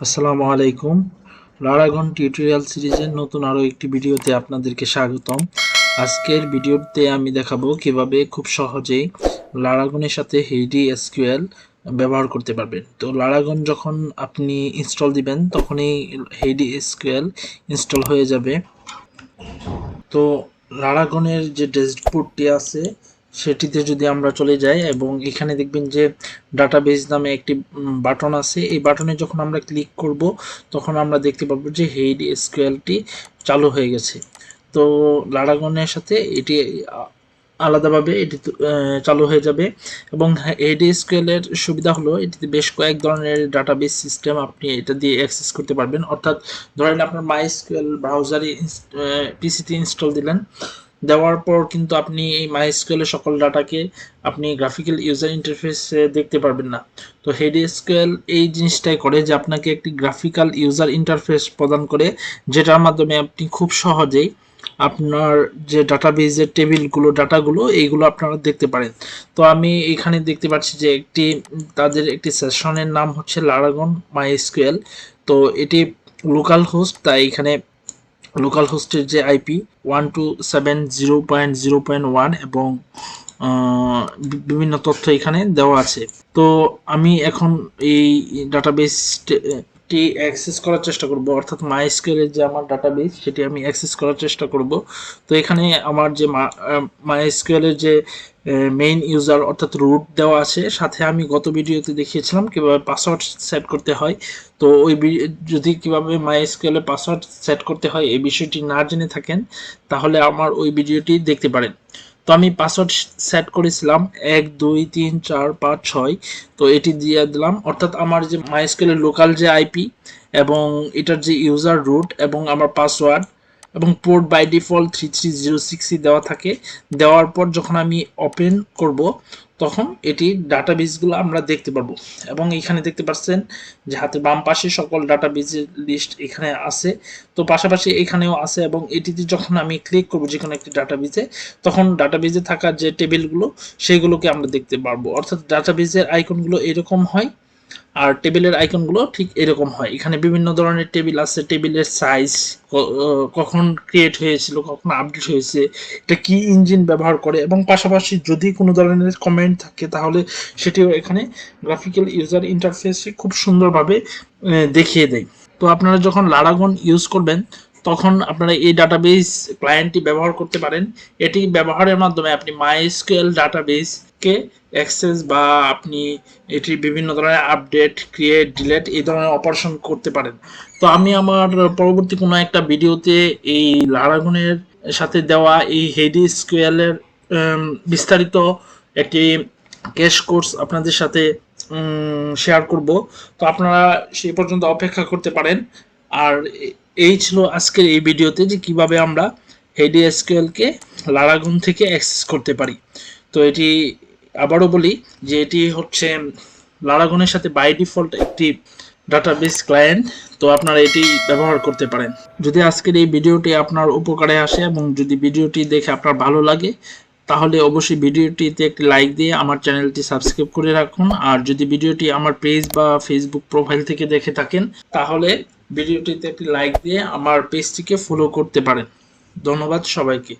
আসসালামু আলাইকুম। লারাগন টিউটোরিয়াল সিরিজের নতুন আরো একটি ভিডিওতে আপনাদেরকে স্বাগতম। আজকের ভিডিওতে আমি দেখাবো কিভাবে খুব সহজেই লারাগনের সাথে হেইডি এসকিউএল ব্যবহার করতে পারবেন। তো লারাগন যখন আপনি ইনস্টল দিবেন তখনই হেইডি এসকিউএল ইনস্টল হয়ে যাবে। তো লারাগনের যে ড্যাশবোর্ডটি আছে সেটিতে যদি আমরা চলে যাই এবং এখানে দেখবেন যে ডাটাবেস নামে একটি বাটন আছে। এই বাটনে যখন আমরা ক্লিক করব তখন আমরা দেখতে পাবো যে হেইডি এসকিউএলটি চালু হয়ে গেছে। তো লারাগনের সাথে এটি আলাদাভাবে এটি চালু হয়ে যাবে এবং HeidiSQL এর সুবিধা হলো এটিতে বেশ কয়েক ধরনের ডাটাবেস সিস্টেম আপনি এটা দিয়ে অ্যাক্সেস করতে পারবেন। অর্থাৎ ধরেন আপনার MySQL ব্রাউজারে পিসিতে ইনস্টল দিলেন, দেওয়ার পর কিন্তু আপনি এই MySQL এর সকল ডাটাকে আপনি গ্রাফিক্যাল ইউজার ইন্টারফেসে দেখতে পারবেন না। তো HeidiSQL এই জিনিসটাই করে যে আপনাকে একটি গ্রাফিক্যাল ইউজার ইন্টারফেস প্রদান করে, যেটার মাধ্যমে আপনি খুব সহজেই আপনার যে ডাটাবেজের টেবিলগুলো ডাটাগুলো এইগুলো আপনারা দেখতে পারেন। তো আমি এখানে দেখতে পাচ্ছি যে তাদের একটি সেশনের নাম হচ্ছে লারাগন MySQL। তো এটি লোকাল হোস্ট, তাই এখানে লোকাল হোস্টের যে আইপি 127.0.0.1 এবং বিভিন্ন তথ্য এখানে দেওয়া আছে। তো আমি এখন এই ডাটাবেসটি অ্যাক্সেস করার চেষ্টা করব, অর্থাৎ MySQL এর যে আমার ডাটাবেস সেটি আমি অ্যাক্সেস করার চেষ্টা করব। তো এখানে আমার যে MySQL এর যে মেইন ইউজার অর্থাৎ রুট দেওয়া আছে, সাথে আমি গত ভিডিওতে দেখিয়েছিলাম কিভাবে পাসওয়ার্ড সেট করতে হয়। তো যদি কিভাবে MySQL এ পাসওয়ার্ড সেট করতে হয় এই বিষয়টি না জেনে থাকেন তাহলে আমার ওই ভিডিওটি দেখতে পারেন। তো আমি পাসওয়ার্ড সেট করেছিলাম 1 2 3 4 5 6। তো এটি দিয়ে দিলাম, অর্থাৎ আমার যে MySQL এর লোকাল যে আইপি এবং এটার যে ইউজার রুট এবং আমার পাসওয়ার্ড এবং পোর্ট বাই ডিফল্ট 3306 দেওয়া থাকে। দেওয়ার পর যখন আমি ওপেন করব তখন এটি ডাটাবেসগুলো আমরা দেখতে পাবো এবং এখানে দেখতে পাচ্ছেন যে হাতের বাম পাশে সকল ডাটাবেসের লিস্ট এখানে আছে। তো পাশাপাশি এখানেও আছে এবং এটিতে যখন আমি ক্লিক করব যে কোনো একটি ডাটাবেসে, তখন ডাটাবেসে থাকা যে টেবিলগুলো সেইগুলোকে আমরা দেখতে পারবো। অর্থাৎ ডাটাবেসের আইকনগুলো এরকম হয় আর টেবিলের আইকনগুলো ঠিক এরকম হয়। এখানে বিভিন্ন ধরনের টেবিল আছে, টেবিলের সাইজ, কখন ক্রিয়েট হয়েছিল, কখন আপডেট হয়েছে, এটা কি ইঞ্জিন ব্যবহার করে এবং পাশাপাশি যদি কোনো ধরনের কমেন্ট থাকে তাহলে সেটিও এখানে গ্রাফিক্যাল ইউজার ইন্টারফেসে খুব সুন্দরভাবে দেখিয়ে দেয়। তো আপনারা যখন লারাগন ইউজ করবেন তখন আপনারা এই ডাটাবেস ক্লায়েন্টটি ব্যবহার করতে পারেন। এটি ব্যবহারের মাধ্যমে আপনি MySQL ডাটাবেসকে অ্যাক্সেস বা আপনি এটির বিভিন্ন ধরনের আপডেট, ক্রিয়েট, ডিলেট এই ধরনের অপারেশন করতে পারেন। তো আমি আমার পরবর্তী কোনো একটা ভিডিওতে এই লারাগনের সাথে দেওয়া এই HeidiSQL এর বিস্তারিত একটি ক্যাশ কোর্স আপনাদের সাথে শেয়ার করব। তো আপনারা সেই পর্যন্ত অপেক্ষা করতে পারেন। আর এই ছিল আজকের এই ভিডিওতে যে কিভাবে আমরা HeidiSQL-কে লারাগন থেকে অ্যাক্সেস করতে পারি। তো এটি আবারও বলি যে এটি হচ্ছে লারাগনের সাথে বাই ডিফল্ট একটি ডাটাবেস ক্লায়েন্ট। তো আপনারা এটি ব্যবহার করতে পারেন। যদি আজকের এই ভিডিওটি আপনার উপকারে আসে এবং যদি ভিডিওটি দেখে আপনার ভালো লাগে তাহলে অবশ্যই ভিডিওটিতে একটি লাইক দিয়ে আমার চ্যানেলটি সাবস্ক্রাইব করে রাখুন। আর যদি ভিডিওটি আমার পেজ বা ফেসবুক প্রোফাইল থেকে দেখে থাকেন তাহলে ভিডিওটিতে একটি লাইক দিয়ে আমার পেজটিকে ফলো করতে পারেন। ধন্যবাদ সবাইকে।